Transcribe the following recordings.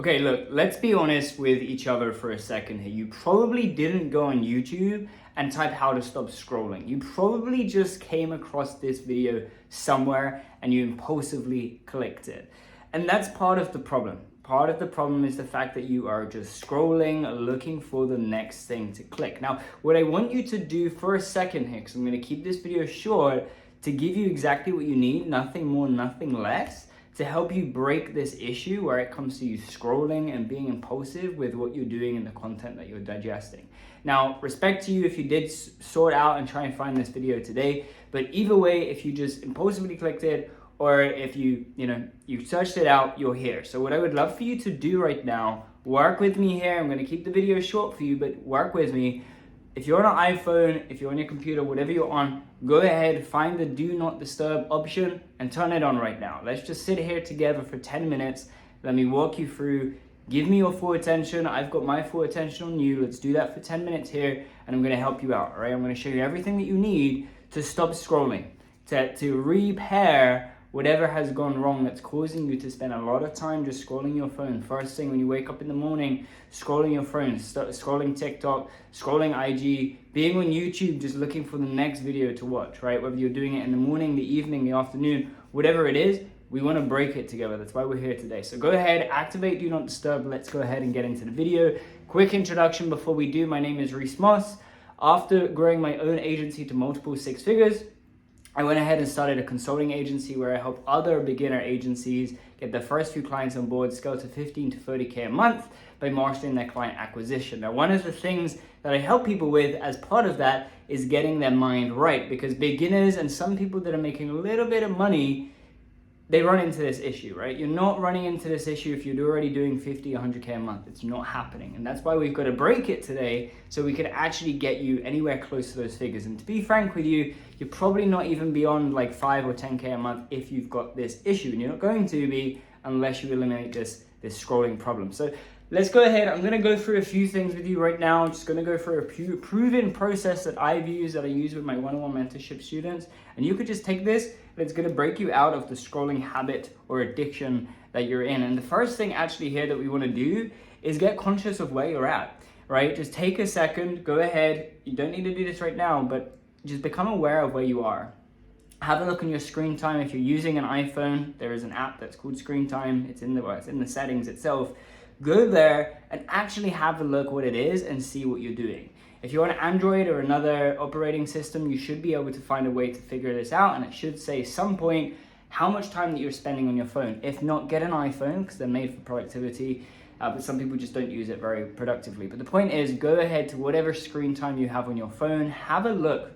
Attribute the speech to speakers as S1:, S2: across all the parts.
S1: Okay, look, let's be honest with each other for a second here. You probably didn't go on YouTube and type how to stop scrolling. You probably just came across this video somewhere and you impulsively clicked it. And that's part of the problem. Part of the problem is the fact that you are just scrolling, looking for the next thing to click. Now, what I want you to do for a second here, because I'm going to keep this video short, to give you exactly what you need, nothing more, nothing less, to help you break this issue where it comes to you scrolling and being impulsive with what you're doing and the content that you're digesting. Now, respect to you if you did sort out and try and find this video today, but either way, if you just impulsively clicked it, or if you searched it out, you're here. So what I would love for you to do right now, work with me here. I'm gonna keep the video short for you, but work with me. If you're on an iPhone, if you're on your computer, whatever you're on, go ahead, find the do not disturb option and turn it on right now. Let's just sit here together for 10 minutes. Let me walk you through. Give me your full attention. I've got my full attention on you. Let's do that for 10 minutes here, and I'm gonna help you out, all right? I'm gonna show you everything that you need to stop scrolling, to repair whatever has gone wrong that's causing you to spend a lot of time just scrolling your phone. First thing when you wake up in the morning, scrolling your phone, scrolling TikTok, scrolling IG, being on YouTube, just looking for the next video to watch, right? Whether you're doing it in the morning, the evening, the afternoon, whatever it is, we want to break it together. That's why we're here today. So go ahead, activate Do Not Disturb. Let's go ahead and get into the video. Quick introduction before we do. My name is Reece. After growing my own agency to multiple six figures, I went ahead and started a consulting agency where I help other beginner agencies get their first few clients on board, scale to 15 to 30K a month by mastering their client acquisition. Now, one of the things that I help people with as part of that is getting their mind right, because beginners and some people that are making a little bit of money, they run into this issue, right? You're not running into this issue if you're already doing 50, 100K a month. It's not happening. And that's why we've got to break it today so we can actually get you anywhere close to those figures. And to be frank with you, you're probably not even beyond like 5 or 10K a month if you've got this issue. And you're not going to be unless you eliminate this scrolling problem. So let's go ahead. I'm going to go through a few things with you right now. I'm just going to go through a proven process that I've used, that I use with my one-on-one mentorship students. And you could just take this, and it's going to break you out of the scrolling habit or addiction that you're in. And the first thing actually here that we want to do is get conscious of where you're at, right? Just take a second, go ahead. You don't need to do this right now, but just become aware of where you are. Have a look on your screen time. If you're using an iPhone, there is an app that's called Screen Time. It's in the settings itself. Go there and actually have a look what it is and see what you're doing. If you're on Android or another operating system, you should be able to find a way to figure this out, and it should say some point how much time that you're spending on your phone. If not, get an iPhone because they're made for productivity, but some people just don't use it very productively. But the point is, go ahead to whatever screen time you have on your phone, have a look,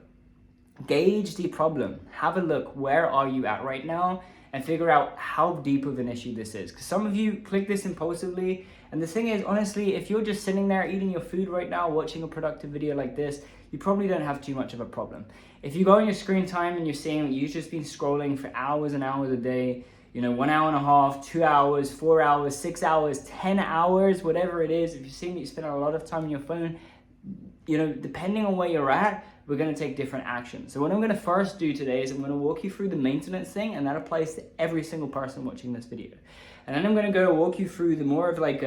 S1: gauge the problem, have a look, where are you at right now, and figure out how deep of an issue this is. Because some of you click this impulsively, and the thing is, honestly, if you're just sitting there eating your food right now, watching a productive video like this, you probably don't have too much of a problem. If you go on your screen time and you're seeing that you've just been scrolling for hours and hours a day, 1 hour and a half, 2 hours, 4 hours, 6 hours, 10 hours, whatever it is, if you're seeing that you spend a lot of time on your phone, depending on where you're at, we're going to take different actions. So what I'm going to first do today is I'm going to walk you through the maintenance thing, and that applies to every single person watching this video. And then I'm going to go walk you through the more of like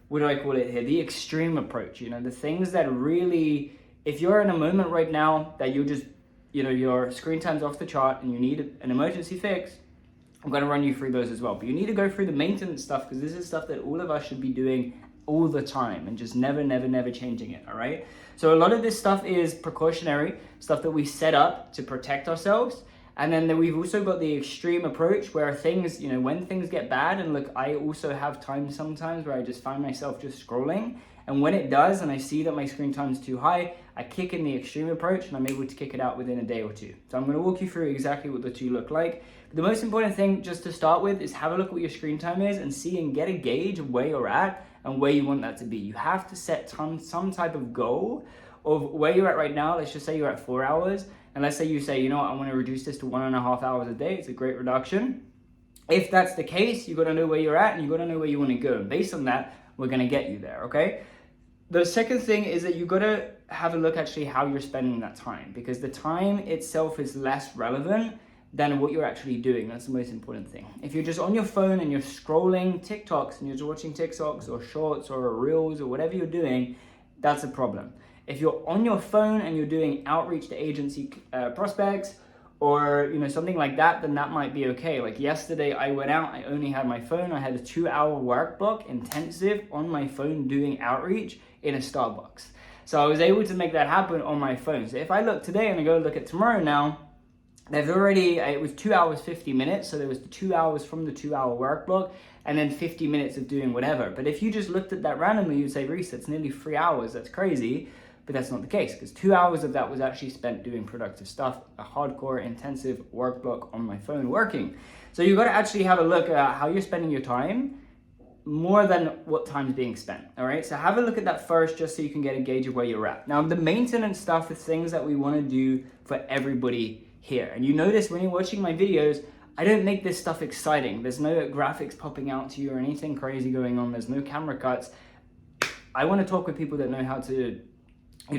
S1: what do I call it here? The extreme approach, the things that really, if you're in a moment right now that you're just, your screen time's off the chart and you need an emergency fix, I'm going to run you through those as well. But you need to go through the maintenance stuff because this is stuff that all of us should be doing all the time and just never changing it, all right? So a lot of this stuff is precautionary, stuff that we set up to protect ourselves. And then we've also got the extreme approach where things, when things get bad, and look, I also have times sometimes where I just find myself just scrolling. And when it does, and I see that my screen time is too high, I kick in the extreme approach and I'm able to kick it out within a day or two. So I'm going to walk you through exactly what the two look like. But the most important thing just to start with is have a look at what your screen time is and see and get a gauge of where you're at and where you want that to be. You have to set some type of goal of where you're at right now. Let's just say you're at 4 hours. And let's say you say, I want to reduce this to 1.5 hours a day. It's a great reduction. If that's the case, you got to know where you're at and you got to know where you want to go. And based on that, we're going to get you there, okay? The second thing is that you got to have a look actually how you're spending that time, because the time itself is less relevant than what you're actually doing. That's the most important thing. If you're just on your phone and you're scrolling TikToks and you're just watching TikToks or shorts or reels or whatever you're doing, that's a problem. If you're on your phone and you're doing outreach to agency prospects or something like that, then that might be okay. Like yesterday I went out, I only had my phone, I had a 2-hour work block intensive on my phone doing outreach in a Starbucks. So I was able to make that happen on my phone. So if I look today and I go look at tomorrow now, it was 2 hours, 50 minutes. So there was the 2 hours from the 2-hour work block and then 50 minutes of doing whatever. But if you just looked at that randomly, you'd say, Reece, that's nearly 3 hours. That's crazy. But that's not the case, because 2 hours of that was actually spent doing productive stuff, a hardcore, intensive work block on my phone working. So you've got to actually have a look at how you're spending your time more than what time's being spent. All right, so have a look at that first, just so you can get a gauge of where you're at. Now, the maintenance stuff is things that we want to do for everybody here. And you notice when you're watching my videos, I don't make this stuff exciting. There's no graphics popping out to you or anything crazy going on. There's no camera cuts. I want to talk with people that know how to,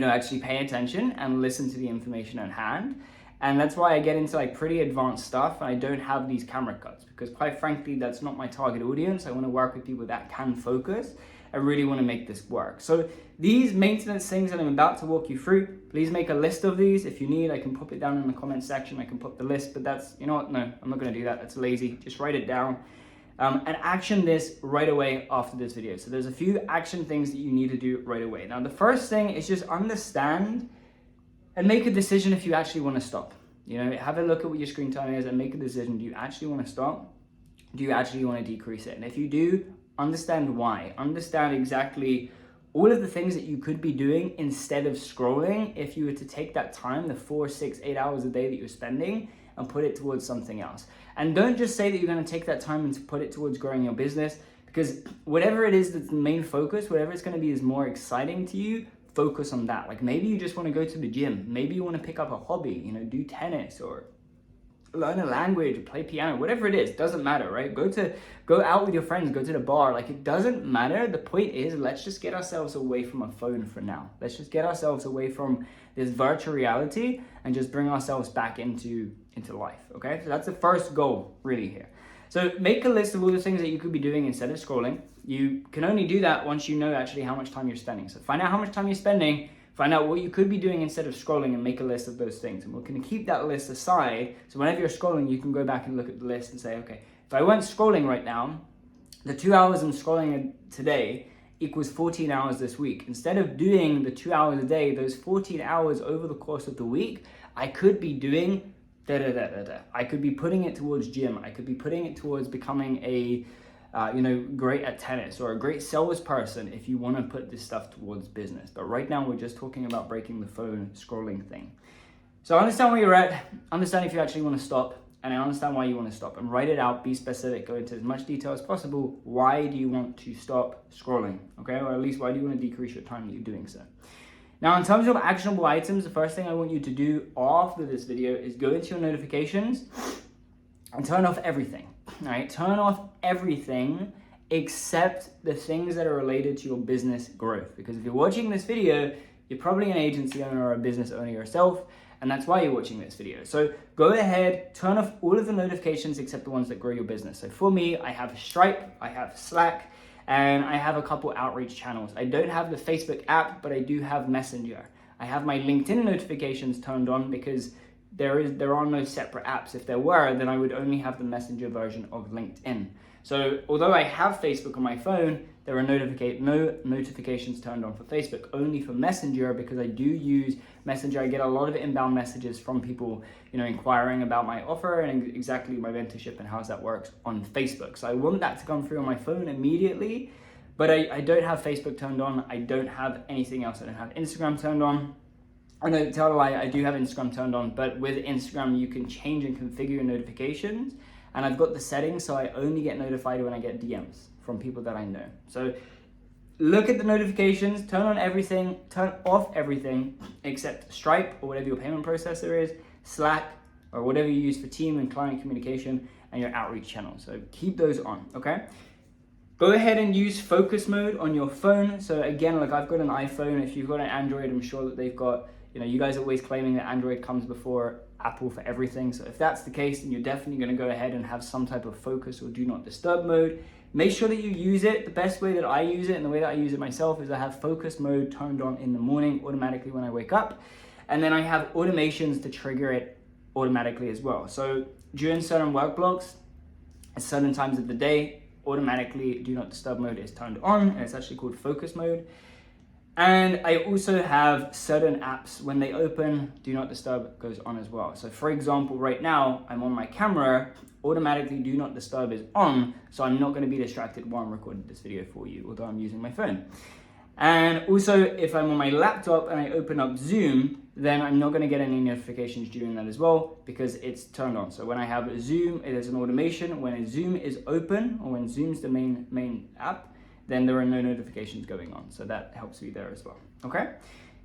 S1: actually pay attention and listen to the information at hand. And that's why I get into like pretty advanced stuff and I don't have these camera cuts, because quite frankly, that's not my target audience. I want to work with people that can focus. I really want to make this work. So these maintenance things that I'm about to walk you through, please make a list of these. If you need, I can pop it down in the comment section. I can put the list, but that's, no, I'm not going to do that. That's lazy. Just write it down and action this right away after this video. So there's a few action things that you need to do right away. Now, the first thing is just understand and make a decision if you actually want to stop. Have a look at what your screen time is and make a decision. Do you actually want to stop? Do you actually want to decrease it? And if you do, understand why. Understand exactly all of the things that you could be doing instead of scrolling if you were to take that time, the 4, 6, 8 hours a day that you're spending, and put it towards something else. And don't just say that you're going to take that time and put it towards growing your business, because whatever it is that's the main focus, whatever it's going to be is more exciting to you, focus on that. Like maybe you just want to go to the gym. Maybe you want to pick up a hobby, do tennis or learn a language or play piano, whatever it is, doesn't matter, right? Go out with your friends, go to the bar, like it doesn't matter. The point is, let's just get ourselves away from a phone for now. Let's just get ourselves away from this virtual reality and just bring ourselves back into life, okay? So that's the first goal really here. So make a list of all the things that you could be doing instead of scrolling. You can only do that once you know actually how much time you're spending. So find out how much time you're spending, find out what you could be doing instead of scrolling, and make a list of those things. And we're going to keep that list aside, so whenever you're scrolling, you can go back and look at the list and say, okay, if I weren't scrolling right now, the 2 hours I'm scrolling today equals 14 hours this week. Instead of doing the 2 hours a day, those 14 hours over the course of the week, I could be doing I could be putting it towards gym. I could be putting it towards becoming a great at tennis or a great salesperson if you want to put this stuff towards business. But right now we're just talking about breaking the phone scrolling thing. So understand where you're at, understand if you actually want to stop, and I understand why you want to stop, and write it out, be specific, go into as much detail as possible. Why do you want to stop scrolling? Okay, or at least why do you want to decrease your time that you're doing so? Now, in terms of actionable items, the first thing I want you to do after this video is go into your notifications and turn off everything. All right, turn off everything except the things that are related to your business growth. Because if you're watching this video, you're probably an agency owner or a business owner yourself, and that's why you're watching this video. So go ahead, turn off all of the notifications except the ones that grow your business. So for me, I have Stripe, I have Slack, and I have a couple outreach channels. I don't have the Facebook app, but I do have Messenger. I have my LinkedIn notifications turned on because there are no separate apps. If there were, then I would only have the Messenger version of LinkedIn. So although I have Facebook on my phone, there are no notifications turned on for Facebook, only for Messenger, because I do use Messenger. I get a lot of inbound messages from people, inquiring about my offer and exactly my mentorship and how that works on Facebook. So I want that to come through on my phone immediately, but I don't have Facebook turned on. I don't have anything else. I don't have Instagram turned on. Oh no, tell a lie, I do have Instagram turned on, but with Instagram, you can change and configure your notifications. And I've got the settings, so I only get notified when I get DMs from people that I know. So look at the notifications, turn on everything, turn off everything except Stripe or whatever your payment processor is, Slack or whatever you use for team and client communication, and your outreach channel. So keep those on, okay? Go ahead and use focus mode on your phone. So again, like I've got an iPhone. If you've got an Android, I'm sure that they've got, you guys are always claiming that Android comes before Apple for everything. So if that's the case, then you're definitely going to go ahead and have some type of focus or do not disturb mode. Make sure that you use it. The best way that I use it and the way that I use it myself is I have focus mode turned on in the morning automatically when I wake up. And then I have automations to trigger it automatically as well. So during certain work blocks, at certain times of the day, automatically do not disturb mode is turned on, and it's actually called focus mode. And I also have certain apps, when they open, do not disturb goes on as well. So for example, right now I'm on my camera, automatically do not disturb is on, so I'm not going to be distracted while I'm recording this video for you, although I'm using my phone. And also, if I'm on my laptop and I open up Zoom, then I'm not going to get any notifications during that as well, because it's turned on. So when I have Zoom, it is an automation. When Zoom is open, or when Zoom's the main app, then there are no notifications going on. So that helps me there as well. Okay.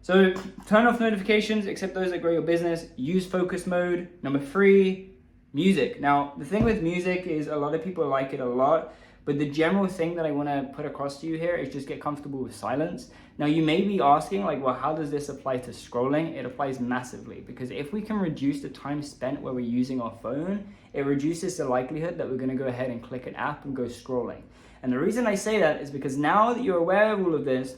S1: So turn off notifications, except those that grow your business. Use focus mode. Number 3, music. Now, the thing with music is a lot of people like it a lot, but the general thing that I want to put across to you here is just get comfortable with silence. Now, you may be asking, like, well, how does this apply to scrolling? It applies massively, because if we can reduce the time spent where we're using our phone, it reduces the likelihood that we're going to go ahead and click an app and go scrolling. And the reason I say that is because now that you're aware of all of this,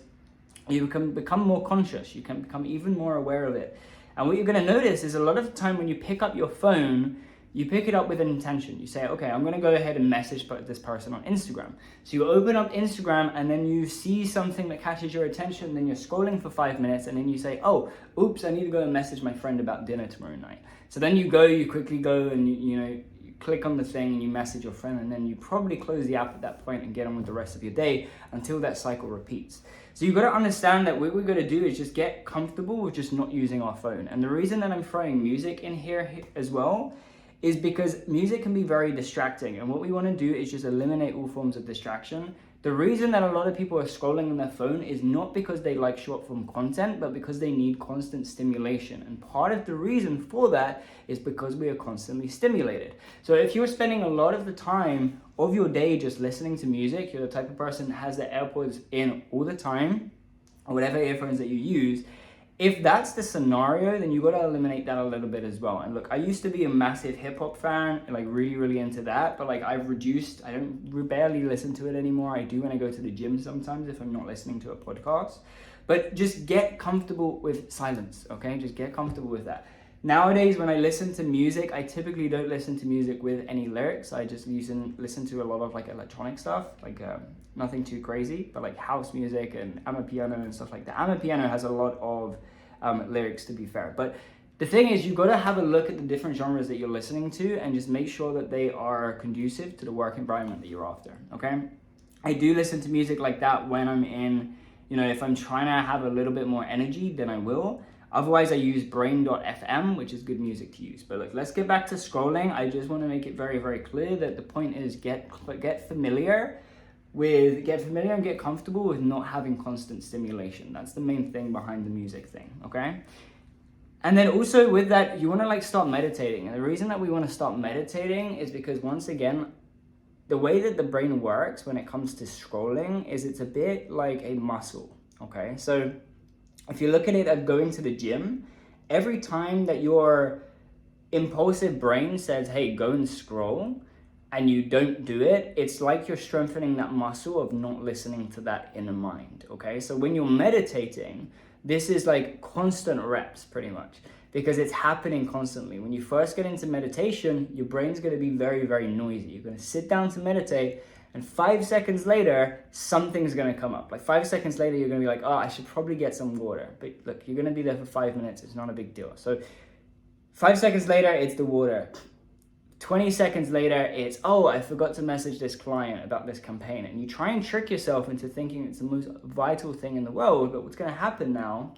S1: you can become more conscious. You can become even more aware of it. And what you're going to notice is a lot of the time when you pick up your phone, you pick it up with an intention. You say, okay, I'm going to go ahead and message this person on Instagram. So you open up Instagram and then you see something that catches your attention. Then you're scrolling for 5 minutes and then you say, oh, oops, I need to go and message my friend about dinner tomorrow night. So then you quickly go and you click on the thing and you message your friend, and then you probably close the app at that point and get on with the rest of your day until that cycle repeats. So you've got to understand that what we're going to do is just get comfortable with just not using our phone. And the reason that I'm throwing music in here as well is because music can be very distracting, and what we want to do is just eliminate all forms of distraction. The reason that a lot of people are scrolling on their phone is not because they like short form content, but because they need constant stimulation. And part of the reason for that is because we are constantly stimulated. So if you're spending a lot of the time of your day just listening to music, you're the type of person that has their AirPods in all the time, or whatever earphones that you use, if that's the scenario, then you got to eliminate that a little bit as well. And look, I used to be a massive hip hop fan, like really into that, but like I've reduced, I don't barely listen to it anymore. I do when I go to the gym sometimes if I'm not listening to a podcast. But just get comfortable with silence, okay? Just get comfortable with that. Nowadays, when I listen to music, I typically don't listen to music with any lyrics. I just listen to a lot of like electronic stuff, like nothing too crazy, but like house music and amapiano and stuff like that. Amapiano has a lot of lyrics, to be fair. But the thing is, you've got to have a look at the different genres that you're listening to and just make sure that they are conducive to the work environment that you're after, okay? I do listen to music like that when I'm in, if I'm trying to have a little bit more energy, then I will. Otherwise, I use brain.fm, which is good music to use. But look, let's get back to scrolling. I just want to make it very clear that the point is get familiar and get comfortable with not having constant stimulation. That's the main thing behind the music thing, okay? And then also with that, you want to start meditating. And the reason that we want to start meditating is because, once again, the way that the brain works when it comes to scrolling is it's a bit like a muscle, okay? So if you look at it as going to the gym, every time that your impulsive brain says, hey, go and scroll, and you don't do it, it's like you're strengthening that muscle of not listening to that inner mind, okay? So when you're meditating, this is like constant reps pretty much, because it's happening constantly. When you first get into meditation, your brain's gonna be very noisy. You're gonna sit down to meditate, and 5 seconds later, something's gonna come up. Like 5 seconds later, you're gonna be like, oh, I should probably get some water. But look, you're gonna be there for 5 minutes, it's not a big deal. So 5 seconds later, it's the water. 20 seconds later, it's, oh, I forgot to message this client about this campaign. And you try and trick yourself into thinking it's the most vital thing in the world. But what's going to happen now,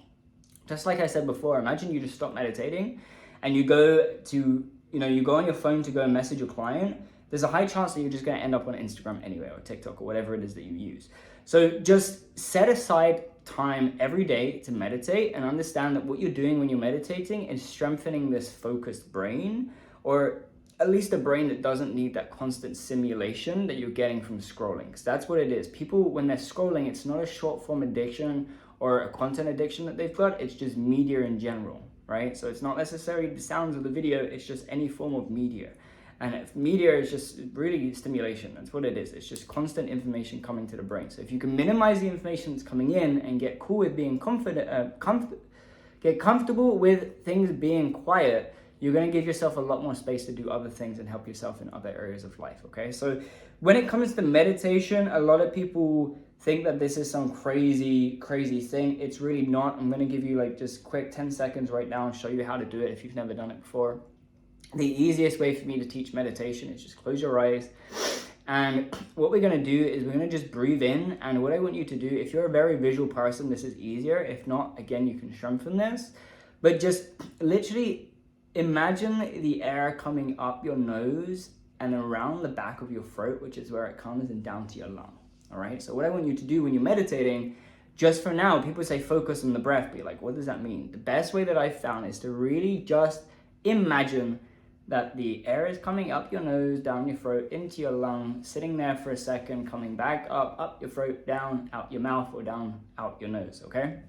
S1: just like I said before, imagine you just stop meditating and you go to, you go on your phone to go and message your client. There's a high chance that you're just going to end up on Instagram anyway, or TikTok, or whatever it is that you use. So just set aside time every day to meditate, and understand that what you're doing when you're meditating is strengthening this focused brain, or at least a brain that doesn't need that constant simulation that you're getting from scrolling. Because that's what it is. People, when they're scrolling, it's not a short form addiction or a content addiction that they've got, it's just media in general. right? So it's not necessarily the sounds of the video, it's just any form of media. And if media is just really stimulation, that's what it is. It's just constant information coming to the brain. So if you can minimize the information that's coming in and get cool with being get comfortable with things being quiet, you're going to give yourself a lot more space to do other things and help yourself in other areas of life, okay? So when it comes to meditation, a lot of people think that this is some crazy thing. It's really not. I'm going to give you like just quick 10 seconds right now and show you how to do it if you've never done it before. The easiest way for me to teach meditation is just close your eyes. And what we're going to do is we're going to just breathe in. And what I want you to do, if you're a very visual person, this is easier. If not, again, you can strengthen this. But just literally imagine the air coming up your nose and around the back of your throat, which is where it comes, and down to your lung. All right. So what I want you to do when you're meditating, just for now, people say focus on the breath. Be like, what does that mean? The best way that I've found is to really just imagine that the air is coming up your nose, down your throat, into your lung, sitting there for a second, coming back up your throat, down, out your mouth, or down, out your nose, okay?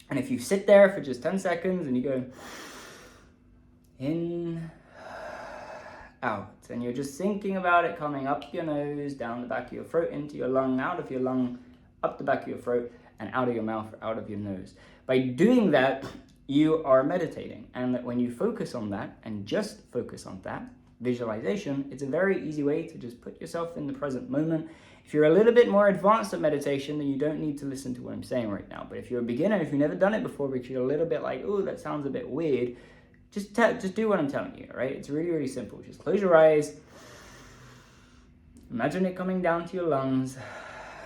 S1: And if you sit there for just 10 seconds and you go in, out, and you're just thinking about it coming up your nose, down the back of your throat, into your lung, out of your lung, up the back of your throat, and out of your mouth or out of your nose. By doing that, you are meditating. And that when you focus on that and just focus on that visualization, it's a very easy way to just put yourself in the present moment. If you're a little bit more advanced at meditation, then you don't need to listen to what I'm saying right now. But if you're a beginner, if you've never done it before, but you're a little bit like, oh, that sounds a bit weird, just do what I'm telling you, all right? It's really, really simple. Just close your eyes, imagine it coming down to your lungs,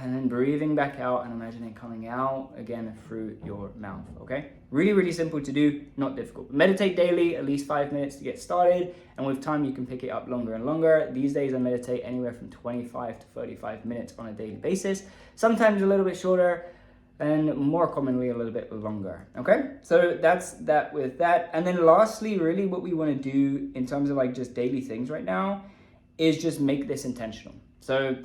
S1: and then breathing back out and imagine it coming out again through your mouth, okay? Really, really simple to do, not difficult. Meditate daily, at least 5 minutes to get started, and with time you can pick it up longer and longer. These days I meditate anywhere from 25 to 35 minutes on a daily basis, sometimes a little bit shorter, and more commonly a little bit longer, okay? So that's that with that. And then lastly, really what we want to do in terms of like just daily things right now is just make this intentional. So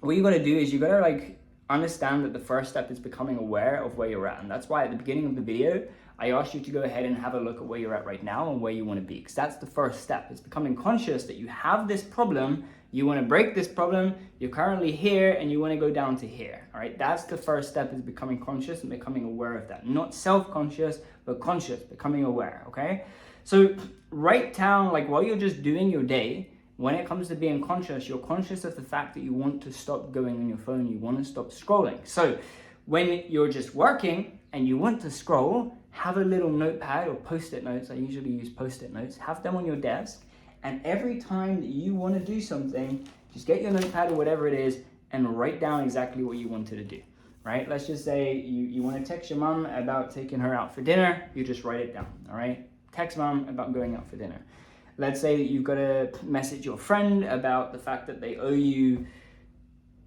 S1: what you got to do is you got to like understand that the first step is becoming aware of where you're at. And that's why at the beginning of the video, I asked you to go ahead and have a look at where you're at right now and where you want to be. Because that's the first step. It's becoming conscious that you have this problem. You want to break this problem. You're currently here and you want to go down to here. All right. That's the first step, is becoming conscious and becoming aware of that. Not self-conscious, but conscious, becoming aware. Okay. So write down, like while you're just doing your day, when it comes to being conscious, you're conscious of the fact that you want to stop going on your phone, you want to stop scrolling. So when you're just working and you want to scroll, have a little notepad or post-it notes. I usually use post-it notes. Have them on your desk, and every time that you want to do something, just get your notepad or whatever it is and write down exactly what you wanted to do, right? Let's just say you want to text your mom about taking her out for dinner. You just write it down, all right? Text mom about going out for dinner. Let's say that you've got to message your friend about the fact that they owe you,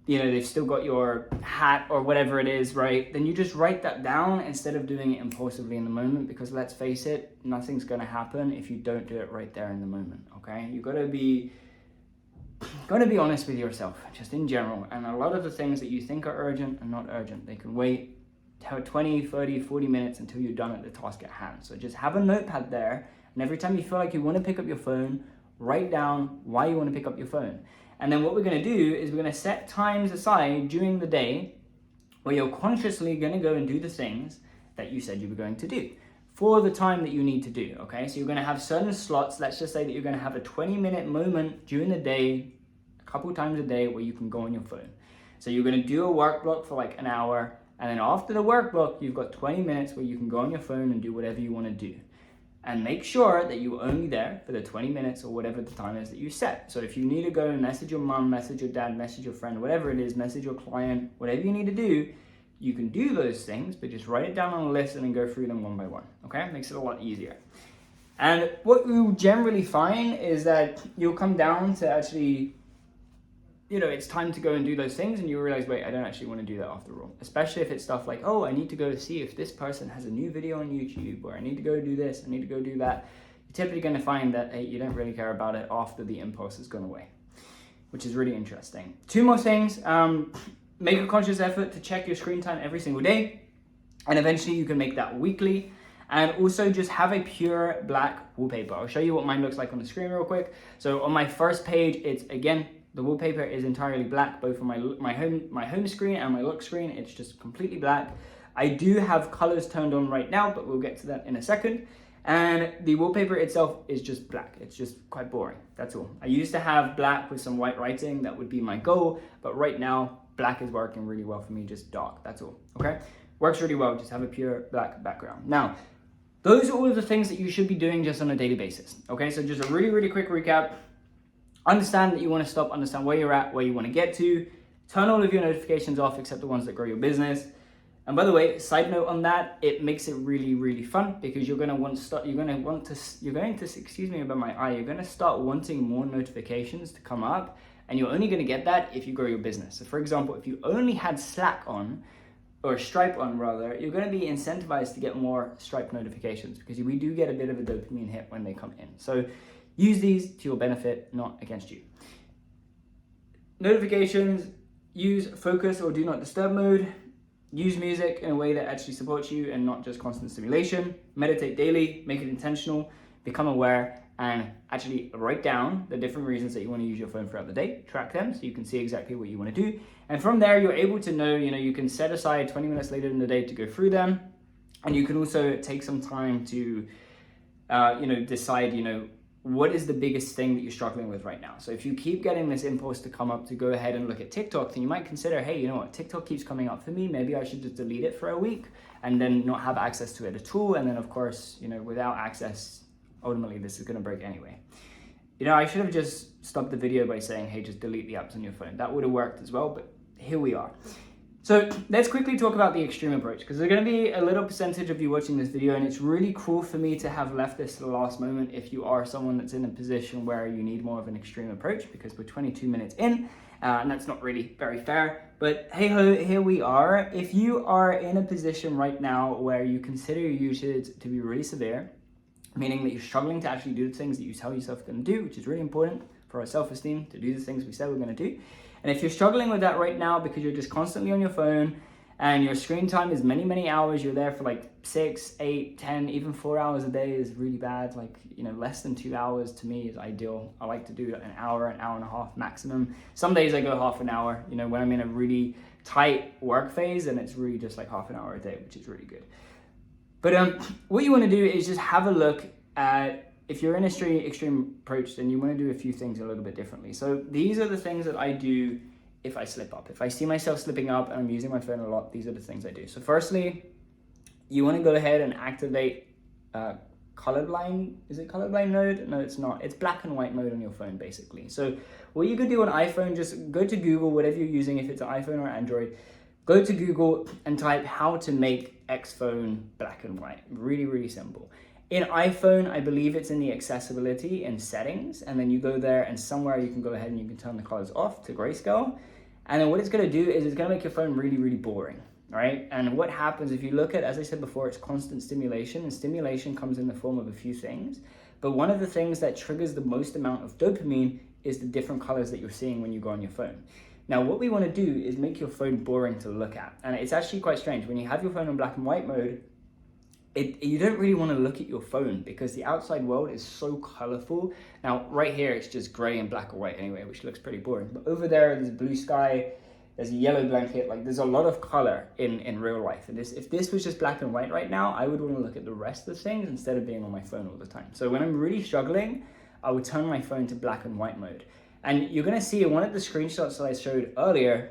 S1: they've still got your hat or whatever it is, right? Then you just write that down instead of doing it impulsively in the moment, because let's face it, nothing's going to happen if you don't do it right there in the moment, okay? You've got to be honest with yourself, just in general. And a lot of the things that you think are urgent are not urgent. They can wait 20, 30, 40 minutes until you're done at the task at hand. So just have a notepad there. And every time you feel like you want to pick up your phone, write down why you want to pick up your phone. And then what we're going to do is we're going to set times aside during the day where you're consciously going to go and do the things that you said you were going to do for the time that you need to do, okay? So you're going to have certain slots. Let's just say that you're going to have a 20-minute moment during the day, a couple times a day, where you can go on your phone. So you're going to do a work block for like an hour, and then after the work block, you've got 20 minutes where you can go on your phone and do whatever you want to do. And make sure that you're only there for the 20 minutes or whatever the time is that you set. So if you need to go and message your mom, message your dad, message your friend, whatever it is, message your client, whatever you need to do, you can do those things, but just write it down on a list and then go through them one by one, okay? Makes it a lot easier. And what you generally find is that you'll come down to actually, it's time to go and do those things, and you realize, wait, I don't actually want to do that after all. Especially if it's stuff like, oh, I need to go see if this person has a new video on YouTube, or I need to go do this, I need to go do that. You're typically going to find that, hey, you don't really care about it after the impulse has gone away, which is really interesting. 2 more things. Make a conscious effort to check your screen time every single day, and eventually you can make that weekly. And also just have a pure black wallpaper. I'll show you what mine looks like on the screen real quick. So on my first page, it's again, the wallpaper is entirely black, both on my home screen and my lock screen. It's just completely black. I do have colors turned on right now, but we'll get to that in a second. And the wallpaper itself is just black. It's just quite boring, that's all. I used to have black with some white writing, that would be my goal, but right now, black is working really well for me, just dark, that's all, okay? Works really well, just have a pure black background. Now, those are all of the things that you should be doing just on a daily basis, okay? So just a really, really quick recap. Understand that you want to stop, understand where you're at, where you want to get to. Turn all of your notifications off except the ones that grow your business. And by the way, side note on that, it makes it really, really fun because you're going to start wanting more notifications to come up, and you're only going to get that if you grow your business. So for example, if you only had Slack on, or Stripe on rather, you're going to be incentivized to get more Stripe notifications because we do get a bit of a dopamine hit when they come in. So use these to your benefit, not against you. Notifications, use focus or do not disturb mode. Use music in a way that actually supports you and not just constant stimulation. Meditate daily, make it intentional, become aware, and actually write down the different reasons that you want to use your phone throughout the day. Track them so you can see exactly what you want to do. And from there, you're able to know, you can set aside 20 minutes later in the day to go through them. And you can also take some time to, decide, what is the biggest thing that you're struggling with right now? So if you keep getting this impulse to come up to go ahead and look at TikTok, then you might consider, hey, you know what, TikTok keeps coming up for me. Maybe I should just delete it for a week and then not have access to it at all. And then of course, without access, ultimately this is gonna break anyway. I should have just stopped the video by saying, hey, just delete the apps on your phone. That would have worked as well, but here we are. So let's quickly talk about the extreme approach, because there's going to be a little percentage of you watching this video, and it's really cool for me to have left this to the last moment if you are someone that's in a position where you need more of an extreme approach, because we're 22 minutes in, and that's not really very fair. But hey ho, here we are. If you are in a position right now where you consider your usage to be really severe, meaning that you're struggling to actually do the things that you tell yourself you're going to do, which is really important for our self-esteem, to do the things we said we're going to do. And if you're struggling with that right now because you're just constantly on your phone and your screen time is many, many hours, you're there for like 6, 8, 10, even 4 hours a day is really bad. Like, less than 2 hours to me is ideal. I like to do an hour and a half maximum. Some days I go half an hour, when I'm in a really tight work phase, and it's really just like half an hour a day, which is really good. But what you want to do is just have a look at, if you're in a extreme approach, then you want to do a few things a little bit differently. So these are the things that I do if I slip up. If I see myself slipping up and I'm using my phone a lot, these are the things I do. So firstly, you want to go ahead and activate colorblind. Is it colorblind mode? No, it's not. It's black and white mode on your phone, basically. So what you could do on iPhone, just go to Google, whatever you're using, if it's an iPhone or Android, go to Google and type how to make X phone black and white. Really, really simple. In iPhone, I believe it's in the accessibility and settings, and then you go there and somewhere you can go ahead and you can turn the colors off to grayscale. And then what it's gonna do is it's gonna make your phone really, really boring, right? And what happens if you look at, as I said before, it's constant stimulation, and stimulation comes in the form of a few things. But one of the things that triggers the most amount of dopamine is the different colors that you're seeing when you go on your phone. Now, what we wanna do is make your phone boring to look at. And it's actually quite strange. When you have your phone on black and white mode, you don't really want to look at your phone because the outside world is so colorful. Now, right here, it's just gray and black or white anyway, which looks pretty boring. But over there, there's blue sky, there's a yellow blanket, like there's a lot of color in real life. And if this was just black and white right now, I would want to look at the rest of the things instead of being on my phone all the time. So when I'm really struggling, I would turn my phone to black and white mode. And you're going to see in one of the screenshots that I showed earlier,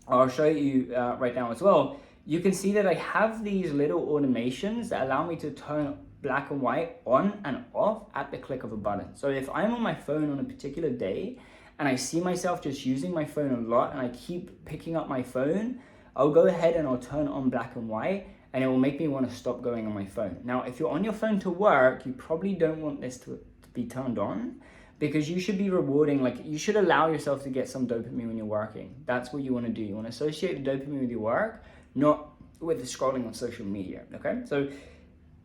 S1: I'll show you right now as well, you can see that I have these little automations that allow me to turn black and white on and off at the click of a button. So if I'm on my phone on a particular day and I see myself just using my phone a lot and I keep picking up my phone, I'll go ahead and I'll turn on black and white, and it will make me want to stop going on my phone. Now, if you're on your phone to work, you probably don't want this to be turned on, because you should be rewarding, like you should allow yourself to get some dopamine when you're working. That's what you want to do. You want to associate the dopamine with your work, not with the scrolling on social media, okay? So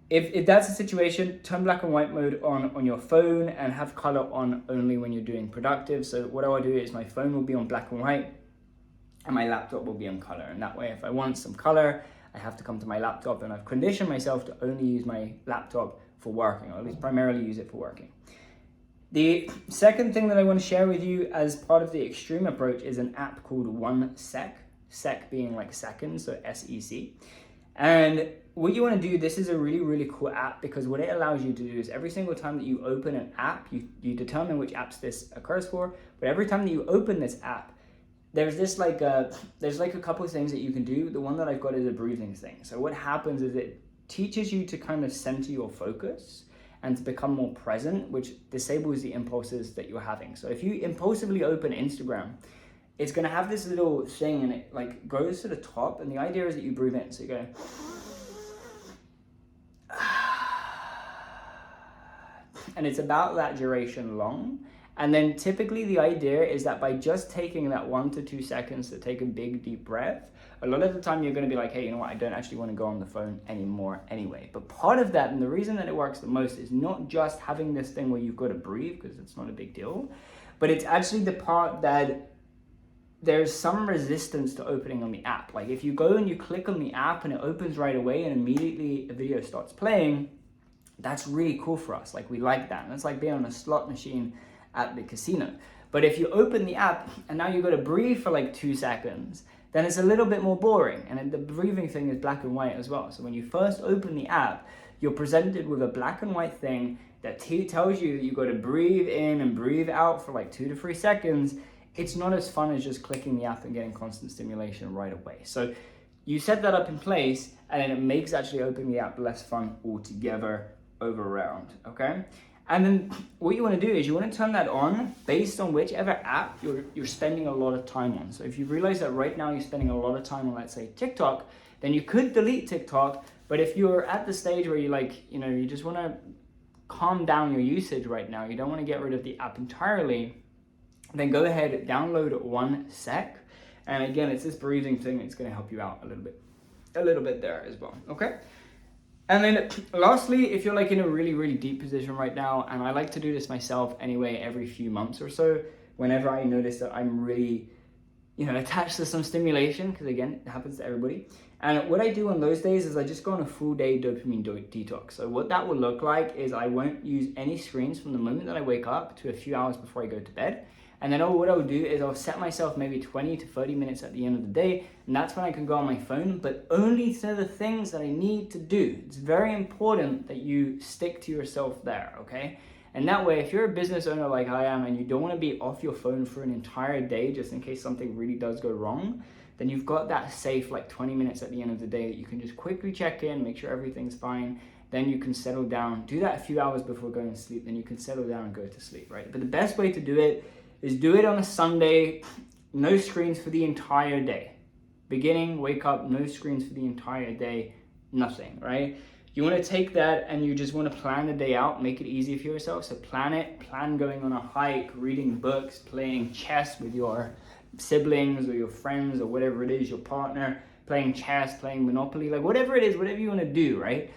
S1: if that's the situation, turn black and white mode on your phone and have color on only when you're doing productive. So what I will do is my phone will be on black and white and my laptop will be on color. And that way, if I want some color, I have to come to my laptop, and I've conditioned myself to only use my laptop for working, or at least primarily use it for working. The second thing that I want to share with you as part of the extreme approach is an app called 1sec, sec being like seconds, so SEC. And what you want to do, this is a really, really cool app, because what it allows you to do is every single time that you open an app, you determine which apps this occurs for, but every time that you open this app, there's like a couple of things that you can do. The one that I've got is a breathing thing. So what happens is it teaches you to kind of center your focus and to become more present, which disables the impulses that you're having. So if you impulsively open Instagram, it's gonna have this little thing and it like goes to the top, and the idea is that you breathe in. So you go, and it's about that duration long. And then typically the idea is that by just taking that 1 to 2 seconds to take a big deep breath, a lot of the time you're going to be like, hey, you know what, I don't actually want to go on the phone anymore anyway. But part of that, and the reason that it works the most, is not just having this thing where you've got to breathe, because it's not a big deal, but it's actually the part that there's some resistance to opening on the app. Like if you go and you click on the app and it opens right away and immediately a video starts playing, that's really cool for us. Like we like that. And it's like being on a slot machine at the casino. But if you open the app and now you've got to breathe for like 2 seconds, then it's a little bit more boring. And the breathing thing is black and white as well. So when you first open the app, you're presented with a black and white thing that tells you that you've got to breathe in and breathe out for like 2 to 3 seconds. It's not as fun as just clicking the app and getting constant stimulation right away. So you set that up in place, and then it makes actually opening the app less fun altogether over round, okay? And then what you want to do is you want to turn that on based on whichever app you're spending a lot of time on. So if you realize that right now you're spending a lot of time on, let's say, TikTok, then you could delete TikTok. But if you're at the stage where you just want to calm down your usage right now, you don't want to get rid of the app entirely, then go ahead and download 1sec. And again, it's this breathing thing that's going to help you out a little bit there as well, okay? And then lastly, if you're like in a really, really deep position right now, and I like to do this myself anyway, every few months or so, whenever I notice that I'm really, attached to some stimulation, because again, it happens to everybody. And what I do on those days is I just go on a full day dopamine detox. So what that will look like is I won't use any screens from the moment that I wake up to a few hours before I go to bed. And then what I'll do is I'll set myself maybe 20 to 30 minutes at the end of the day, and that's when I can go on my phone, but only to the things that I need to do. It's very important that you stick to yourself there, okay? And that way, if you're a business owner like I am and you don't want to be off your phone for an entire day just in case something really does go wrong, then you've got that safe like 20 minutes at the end of the day that you can just quickly check in, make sure everything's fine, then you can settle down, do that a few hours before going to sleep, then you can settle down and go to sleep, right? But the best way to do it is do it on a Sunday, no screens for the entire day. Beginning, wake up, no screens for the entire day, nothing, right? You want to take that and you just want to plan the day out, make it easy for yourself. So plan going on a hike, reading books, playing chess with your siblings or your friends or whatever it is, your partner, playing chess, playing Monopoly, like whatever it is, whatever you want to do, right?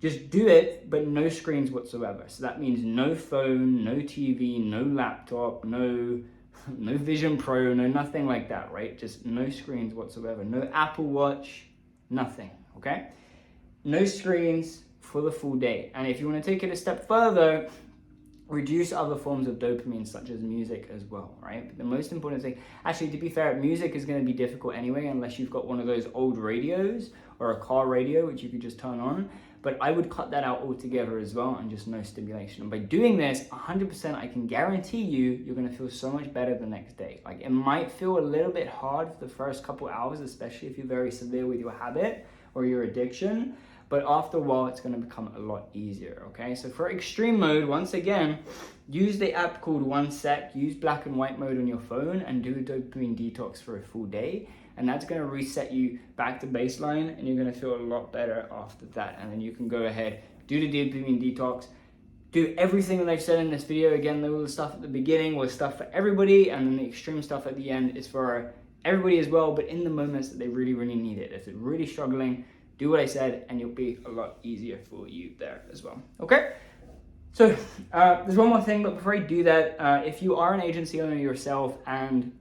S1: Just do it, but no screens whatsoever. So that means no phone, no TV, no laptop, no Vision Pro, no nothing like that, right? Just no screens whatsoever. No Apple Watch, nothing, okay? No screens for the full day. And if you want to take it a step further, reduce other forms of dopamine such as music as well, right? But the most important thing, actually to be fair, music is going to be difficult anyway unless you've got one of those old radios or a car radio which you could just turn on. But I would cut that out altogether as well and just no stimulation. And by doing this, 100% I can guarantee you're going to feel so much better the next day. Like it might feel a little bit hard for the first couple hours, especially if you're very severe with your habit or your addiction. But after a while, it's going to become a lot easier, okay? So for extreme mode, once again, use the app called 1sec, use black and white mode on your phone and do a dopamine detox for a full day. And that's going to reset you back to baseline and you're going to feel a lot better after that. And then you can go ahead, do the dopamine detox, do everything that I've said in this video. Again, all the stuff at the beginning was stuff for everybody, and then the extreme stuff at the end is for everybody as well, but in the moments that they really, really need it. If they're really struggling, do what I said and you'll be a lot easier for you there as well, okay? So there's one more thing, but before I do that, if you are an agency owner yourself and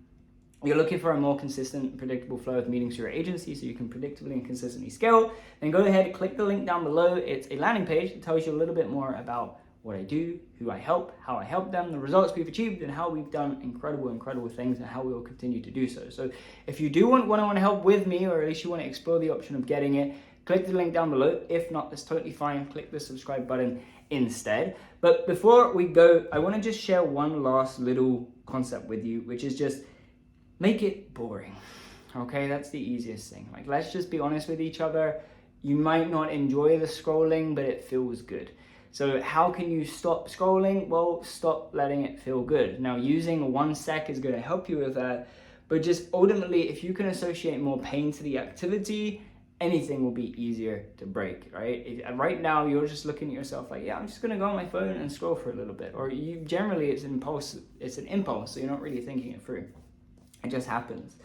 S1: you're looking for a more consistent and predictable flow of meetings through your agency so you can predictably and consistently scale, then go ahead, click the link down below. It's a landing page that tells you a little bit more about what I do, who I help, how I help them, the results we've achieved, and how we've done incredible things and how we will continue to do so. So if you do want one-on-one help with me, or at least you want to explore the option of getting it, click the link down below. If not, that's totally fine. Click the subscribe button instead. But before we go, I want to just share one last little concept with you, which is just make it boring. Okay, that's the easiest thing. Like, let's just be honest with each other. You might not enjoy the scrolling, but it feels good. So how can you stop scrolling? Well, stop letting it feel good. Now, using 1 sec is going to help you with that, but just ultimately, if you can associate more pain to the activity, anything will be easier to break, right? Right now, you're just looking at yourself like, yeah, I'm just going to go on my phone and scroll for a little bit. Or you generally, it's an impulse, so you're not really thinking it through. It just happens.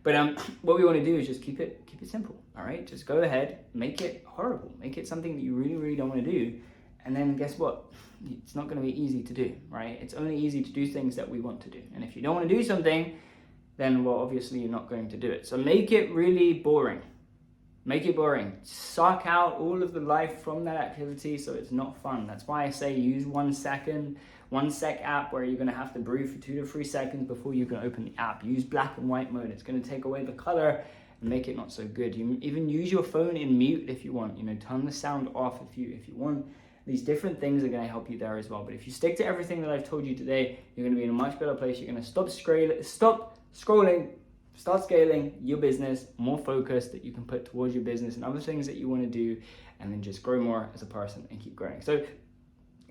S1: But what we want to do is just keep it simple, all right? Just go ahead, make it horrible. Make it something that you really don't want to do. And then guess what? It's not going to be easy to do, right? It's only easy to do things that we want to do. And if you don't want to do something, then, well, obviously you're not going to do it. So make it really boring. Make it boring. Suck out all of the life from that activity so it's not fun. That's why I say use 1 sec app where you're going to have to breathe for 2 to 3 seconds before you can open the app. Use black and white mode. It's going to take away the color and make it not so good. You even use your phone in mute if you want. Turn the sound off if you want. These different things are going to help you there as well. But if you stick to everything that I've told you today, you're going to be in a much better place. You're going to stop scrolling, start scaling your business, more focus that you can put towards your business and other things that you want to do, and then just grow more as a person and keep growing. So,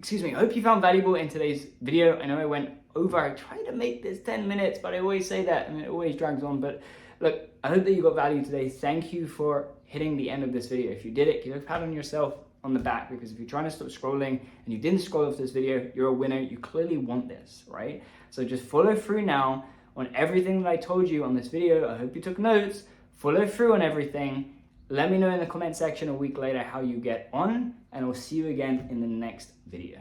S1: I hope you found valuable in today's video. I know I went over. I tried to make this 10 minutes, but I always say that and it always drags on. But look, I hope that you got value today. Thank you for hitting the end of this video. If you did it, give a pat on yourself on the back, because if you're trying to stop scrolling and you didn't scroll off this video, you're a winner. You clearly want this, right? So just follow through now on everything that I told you on this video. I hope you took notes. Follow through on everything. Let me know in the comment section a week later how you get on, and I'll see you again in the next video.